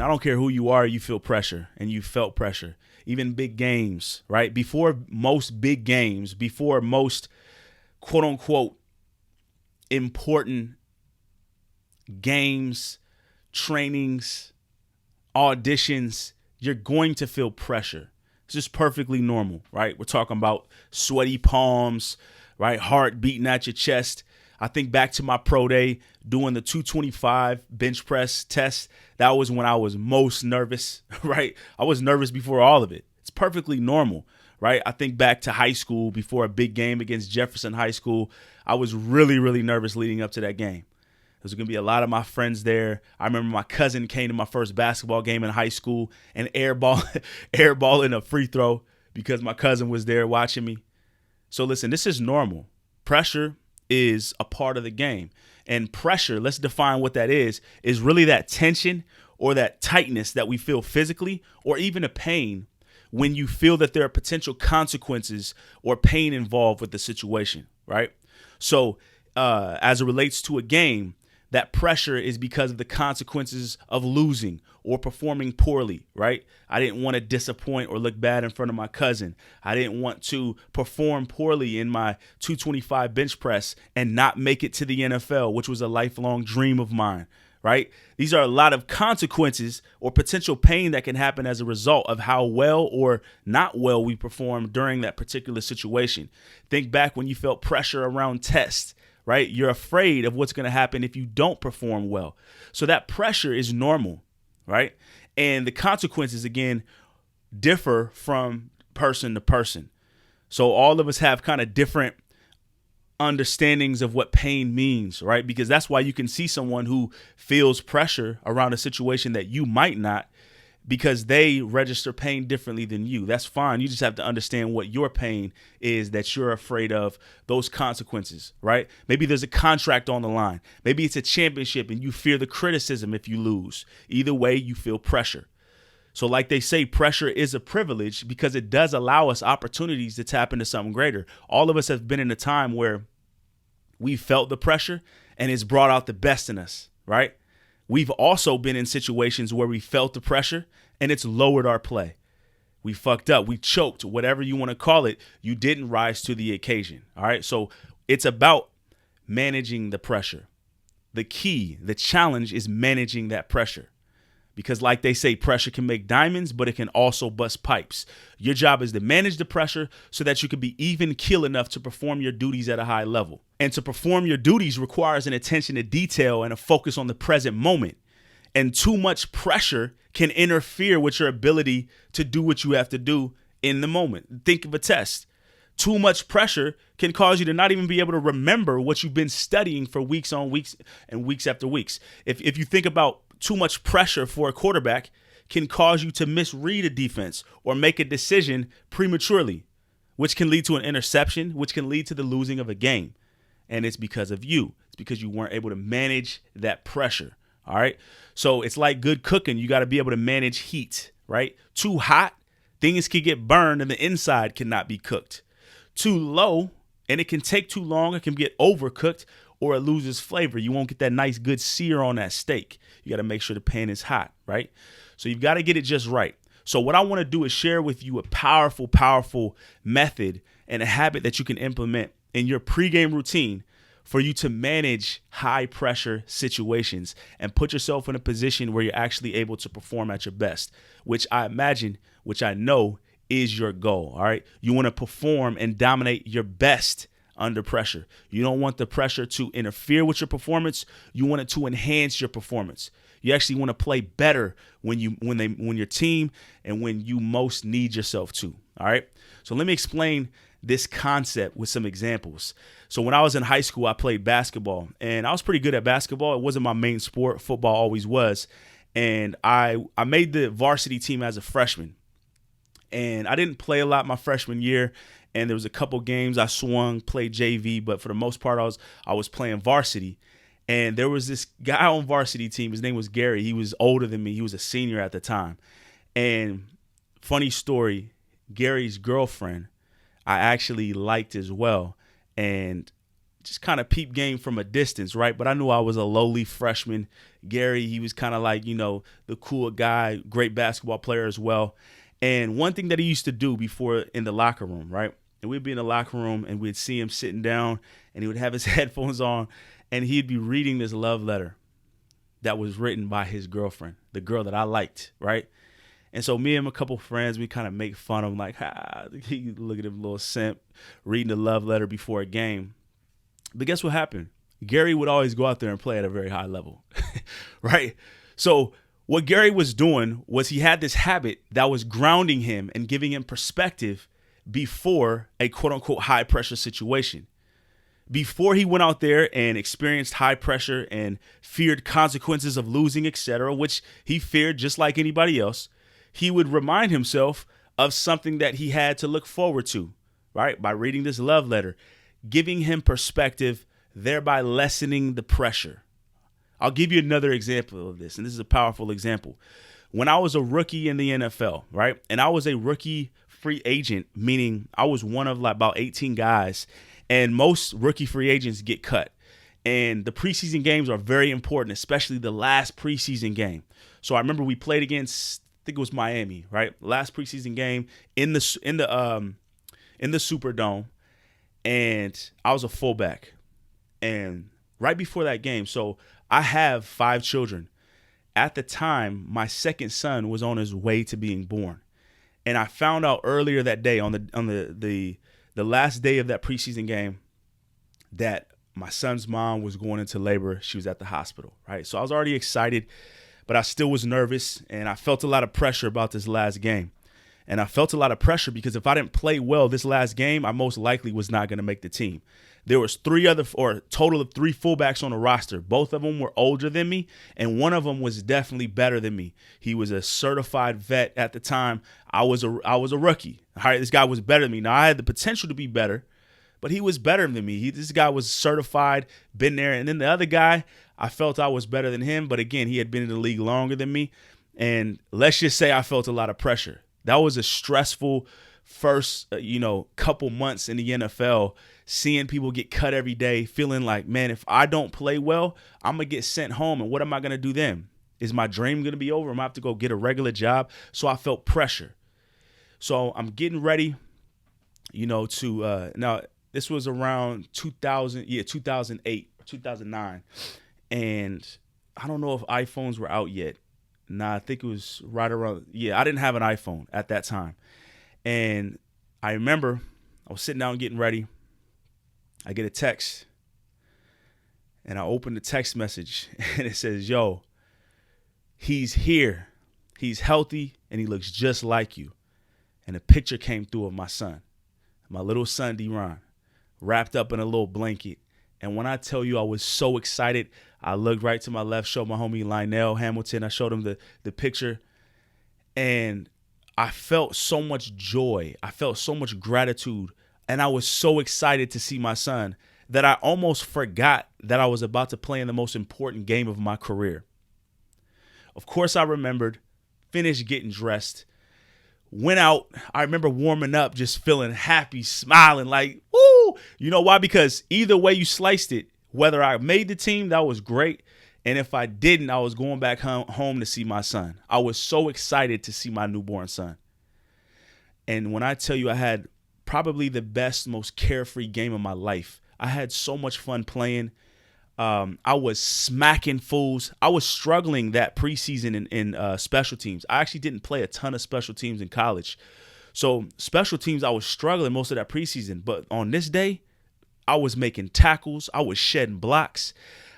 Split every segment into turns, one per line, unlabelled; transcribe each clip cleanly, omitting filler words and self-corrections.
I don't care who you are, you feel pressure and you felt pressure. Even big games, right? Before most big games, before most quote unquote important games, trainings, auditions, you're going to feel pressure. It's just perfectly normal, right? We're talking about sweaty palms, right? Heart beating at your chest. I think back to my pro day doing the 225 bench press test. That was when I was most nervous, right? I was nervous before all of it. It's perfectly normal, right? I think back to high school before a big game against Jefferson High School. I was really, really nervous leading up to that game. There's going to be a lot of my friends there. I remember my cousin came to my first basketball game in high school and airballing a free throw because my cousin was there watching me. So listen, this is normal. Pressure is a part of the game. And pressure, let's define what that is really that tension or that tightness that we feel physically or even a pain when you feel that there are potential consequences or pain involved with the situation, right? So as it relates to a game, that pressure is because of the consequences of losing or performing poorly, right? I didn't want to disappoint or look bad in front of my cousin. I didn't want to perform poorly in my 225 bench press and not make it to the NFL, which was a lifelong dream of mine, right? These are a lot of consequences or potential pain that can happen as a result of how well or not well we perform during that particular situation. Think back when you felt pressure around tests. Right? You're afraid of what's going to happen if you don't perform well. So that pressure is normal, right? And the consequences, again, differ from person to person. So all of us have kind of different understandings of what pain means, right? Because that's why you can see someone who feels pressure around a situation that you might not, because they register pain differently than you. That's fine. You just have to understand what your pain is that you're afraid of, those consequences, right? Maybe there's a contract on the line. Maybe it's a championship and you fear the criticism if you lose. Either way, you feel pressure. So like they say, pressure is a privilege because it does allow us opportunities to tap into something greater. All of us have been in a time where we felt the pressure and it's brought out the best in us, right? We've also been in situations where we felt the pressure and it's lowered our play. We fucked up. We choked, whatever you want to call it. You didn't rise to the occasion. All right. So it's about managing the pressure. The key, the challenge is managing that pressure. Because like they say, pressure can make diamonds, but it can also bust pipes. Your job is to manage the pressure so that you can be even keel enough to perform your duties at a high level. And to perform your duties requires an attention to detail and a focus on the present moment. And too much pressure can interfere with your ability to do what you have to do in the moment. Think of a test. Too much pressure can cause you to not even be able to remember what you've been studying for weeks on weeks and weeks after weeks. If you think about too much pressure for a quarterback can cause you to misread a defense or make a decision prematurely, which can lead to an interception, which can lead to the losing of a game. And it's because of you. It's because you weren't able to manage that pressure. All right. So it's like good cooking. You got to be able to manage heat, right? Too hot, things can get burned and the inside cannot be cooked. Too low, and it can take too long. It can get overcooked or it loses flavor. You won't get that nice, good sear on that steak. You got to make sure the pan is hot, right? So you've got to get it just right. So what I want to do is share with you a powerful, powerful method and a habit that you can implement in your pregame routine for you to manage high pressure situations and put yourself in a position where you're actually able to perform at your best, which I imagine, which I know is your goal. All right. You want to perform and dominate your best under pressure. You don't want the pressure to interfere with your performance. You want it to enhance your performance. You actually want to play better when your team and when you most need yourself to. All right. So let me explain this concept with some examples. So when I was in high school, I played basketball and I was pretty good at basketball. It wasn't my main sport. Football always was. And I made the varsity team as a freshman. And I didn't play a lot my freshman year. And there was a couple games I swung, played JV, but for the most part, I was playing varsity. And there was this guy on varsity team. His name was Gary. He was older than me. He was a senior at the time. And funny story, Gary's girlfriend, I actually liked as well. And just kind of peep game from a distance, right? But I knew I was a lowly freshman. Gary, he was kind of like, the cool guy, great basketball player as well. And one thing that he used to do before in the locker room, right? And we'd be in the locker room and we'd see him sitting down and he would have his headphones on and he'd be reading this love letter that was written by his girlfriend, the girl that I liked, right? And so me and a couple friends, we kind of make fun of him like, look at him, little simp, reading the love letter before a game. But guess what happened? Gary would always go out there and play at a very high level, right? So what Gary was doing was he had this habit that was grounding him and giving him perspective before a quote-unquote high-pressure situation. Before he went out there and experienced high pressure and feared consequences of losing, etc., which he feared just like anybody else, he would remind himself of something that he had to look forward to, right? By reading this love letter, giving him perspective, thereby lessening the pressure. I'll give you another example of this, and this is a powerful example. When I was a rookie in the NFL, right, and I was a rookie free agent, meaning I was one of like about 18 guys, and most rookie free agents get cut. And the preseason games are very important, especially the last preseason game. So I remember we played against, I think it was Miami, right? Last preseason game in the Superdome, and I was a fullback. And right before that game, so I have 5 children. At the time, my second son was on his way to being born, and I found out earlier that day on the last day of that preseason game that my son's mom was going into labor. She was at the hospital, right? So I was already excited, but I still was nervous, and I felt a lot of pressure about this last game. And I felt a lot of pressure because if I didn't play well this last game, I most likely was not going to make the team. There was a total of 3 fullbacks on the roster. Both of them were older than me, and one of them was definitely better than me. He was a certified vet at the time. I was a rookie. All right, this guy was better than me. Now, I had the potential to be better, but he was better than me. This guy was certified, been there. And then the other guy, I felt I was better than him, but again, he had been in the league longer than me. And let's just say I felt a lot of pressure. That was a stressful first, couple months in the NFL, seeing people get cut every day, feeling like, man, if I don't play well, I'm going to get sent home. And what am I going to do then? Is my dream going to be over? I'm going to have to go get a regular job? So I felt pressure. So I'm getting ready, now this was around 2008, 2009. And I don't know if iPhones were out yet. Nah, I think it was right around. Yeah, I didn't have an iPhone at that time. And I remember I was sitting down getting ready. I get a text. And I open the text message. And it says, yo, he's here. He's healthy. And he looks just like you. And a picture came through of my son. My little son, D-Ron, wrapped up in a little blanket. And when I tell you I was so excited, I looked right to my left, showed my homie Lionel Hamilton. I showed him the picture. And I felt so much joy. I felt so much gratitude. And I was so excited to see my son that I almost forgot that I was about to play in the most important game of my career. Of course, I remembered, finished getting dressed, went out. I remember warming up, just feeling happy, smiling like, woo. You know why? Because either way you sliced it, whether I made the team, that was great. And if I didn't, I was going back home to see my son. I was so excited to see my newborn son. And when I tell you I had probably the best, most carefree game of my life, I had so much fun playing. I was smacking fools. I was struggling that preseason in special teams. I actually didn't play a ton of special teams in college. So special teams, I was struggling most of that preseason. But on this day, I was making tackles. I was shedding blocks.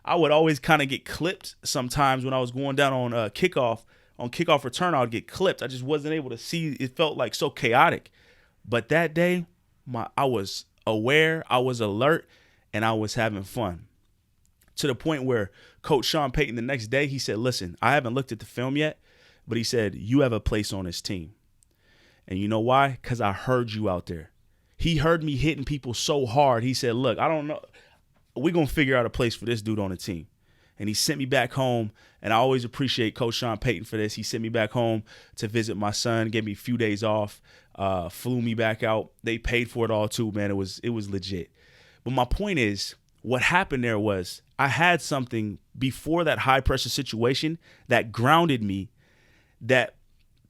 I would always kind of get clipped sometimes when I was going down on kickoff. On kickoff return, I would get clipped. I just wasn't able to see. It felt like so chaotic. But that day, I was aware, I was alert, and I was having fun. To the point where Coach Sean Payton the next day, he said, listen, I haven't looked at the film yet, but he said, you have a place on this team. And you know why? Because I heard you out there. He heard me hitting people so hard. He said, look, I don't know. We're going to figure out a place for this dude on the team. And he sent me back home. And I always appreciate Coach Sean Payton for this. He sent me back home to visit my son, gave me a few days off, flew me back out. They paid for it all too, man. It was legit. But my point is, what happened there was I had something before that high pressure situation that grounded me, that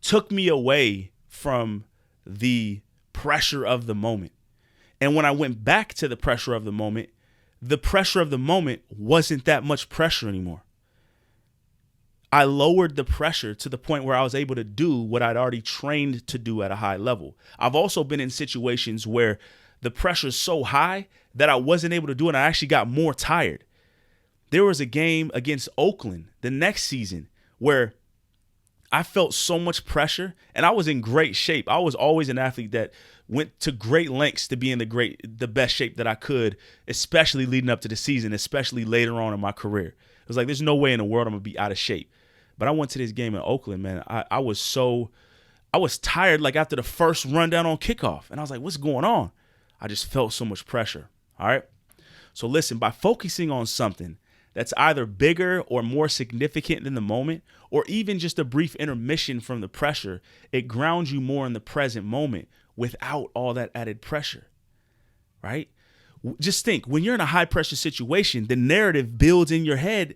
took me away from the pressure of the moment. And when I went back to the pressure of the moment wasn't that much pressure anymore. I lowered the pressure to the point where I was able to do what I'd already trained to do at a high level. I've also been in situations where the pressure is so high that I wasn't able to do it. And I actually got more tired. There was a game against Oakland the next season where I felt so much pressure and I was in great shape. I was always an athlete that went to great lengths to be in the best shape that I could, especially leading up to the season, especially later on in my career. It was like, there's no way in the world I'm going to be out of shape. But I went to this game in Oakland, man. I was tired like after the first rundown on kickoff. And I was like, what's going on? I just felt so much pressure. All right. So listen, by focusing on something that's either bigger or more significant than the moment, or even just a brief intermission from the pressure, it grounds you more in the present moment without all that added pressure. Right? Just think, when you're in a high pressure situation, the narrative builds in your head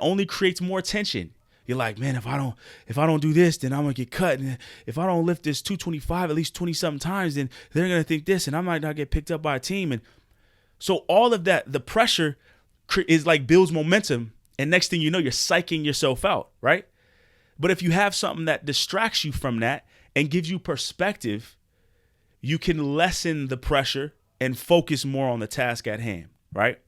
only creates more tension. You're like, man, if I don't do this, then I'm gonna get cut. And if I don't lift this 225 at least 20 something times, then they're gonna think this, and I might not get picked up by a team. And so all of that, the pressure is like builds momentum, and next thing you know, you're psyching yourself out, right? But if you have something that distracts you from that and gives you perspective, you can lessen the pressure and focus more on the task at hand, right?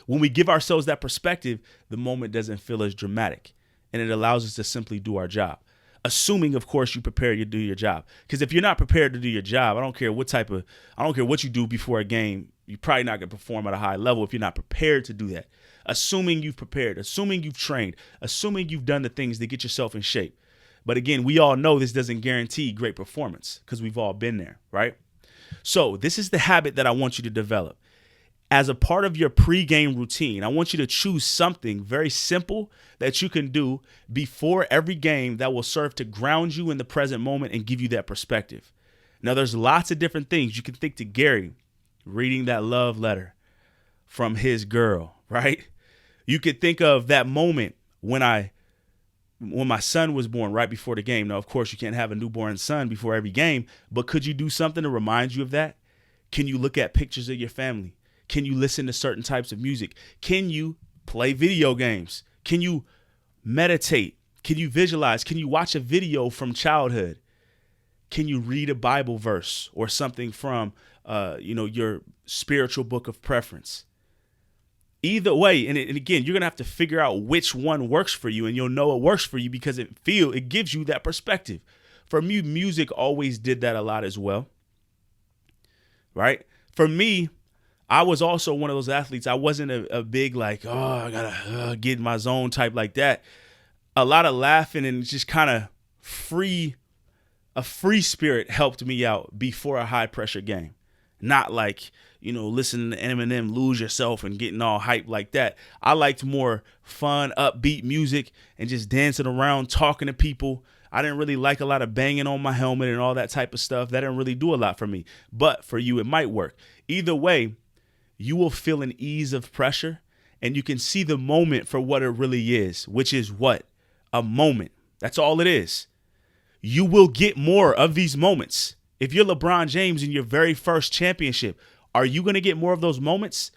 When we give ourselves that perspective, the moment doesn't feel as dramatic, and it allows us to simply do our job. Assuming, of course, you prepare to do your job. Because if you're not prepared to do your job, I don't care what you do before a game, you're probably not going to perform at a high level if you're not prepared to do that. Assuming you've prepared, assuming you've trained, assuming you've done the things to get yourself in shape. But again, we all know this doesn't guarantee great performance because we've all been there, right? So this is the habit that I want you to develop. As a part of your pregame routine, I want you to choose something very simple that you can do before every game that will serve to ground you in the present moment and give you that perspective. Now, there's lots of different things. You can think to Gary reading that love letter from his girl, right? You could think of that moment when my son was born right before the game. Now, of course, you can't have a newborn son before every game, but could you do something to remind you of that? Can you look at pictures of your family? Can you listen to certain types of music? Can you play video games? Can you meditate? Can you visualize? Can you watch a video from childhood? Can you read a Bible verse or something from, your spiritual book of preference? Either way, and again, you're going to have to figure out which one works for you, and you'll know it works for you because it gives you that perspective. For me, music always did that a lot as well, right? For me, I was also one of those athletes. I wasn't a big like, I got to get in my zone type like that. A lot of laughing and just kind of a free spirit helped me out before a high pressure game. Not like, listening to Eminem, Lose Yourself and getting all hyped like that. I liked more fun, upbeat music and just dancing around, talking to people. I didn't really like a lot of banging on my helmet and all that type of stuff. That didn't really do a lot for me. But for you, it might work. Either way, you will feel an ease of pressure and you can see the moment for what it really is, which is what? A moment. That's all it is. You will get more of these moments. If you're LeBron James in your very first championship, are you going to get more of those moments?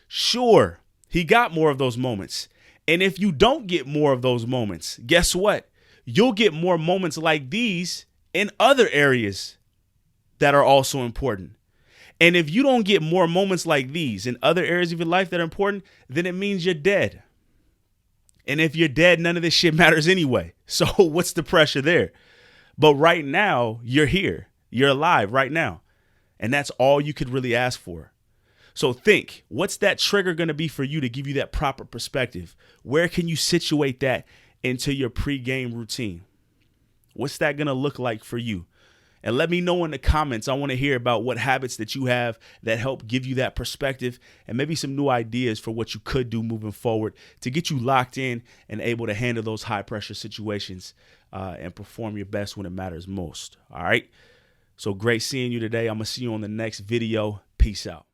Sure, he got more of those moments. And if you don't get more of those moments, guess what? You'll get more moments like these in other areas that are also important. And if you don't get more moments like these in other areas of your life that are important, then it means you're dead. And if you're dead, none of this shit matters anyway. So what's the pressure there? But right now, you're here. You're alive right now. And that's all you could really ask for. So think, what's that trigger going to be for you to give you that proper perspective? Where can you situate that into your pregame routine? What's that going to look like for you? And let me know in the comments. I want to hear about what habits that you have that help give you that perspective and maybe some new ideas for what you could do moving forward to get you locked in and able to handle those high pressure situations and perform your best when it matters most. All right. So great seeing you today. I'm going to see you on the next video. Peace out.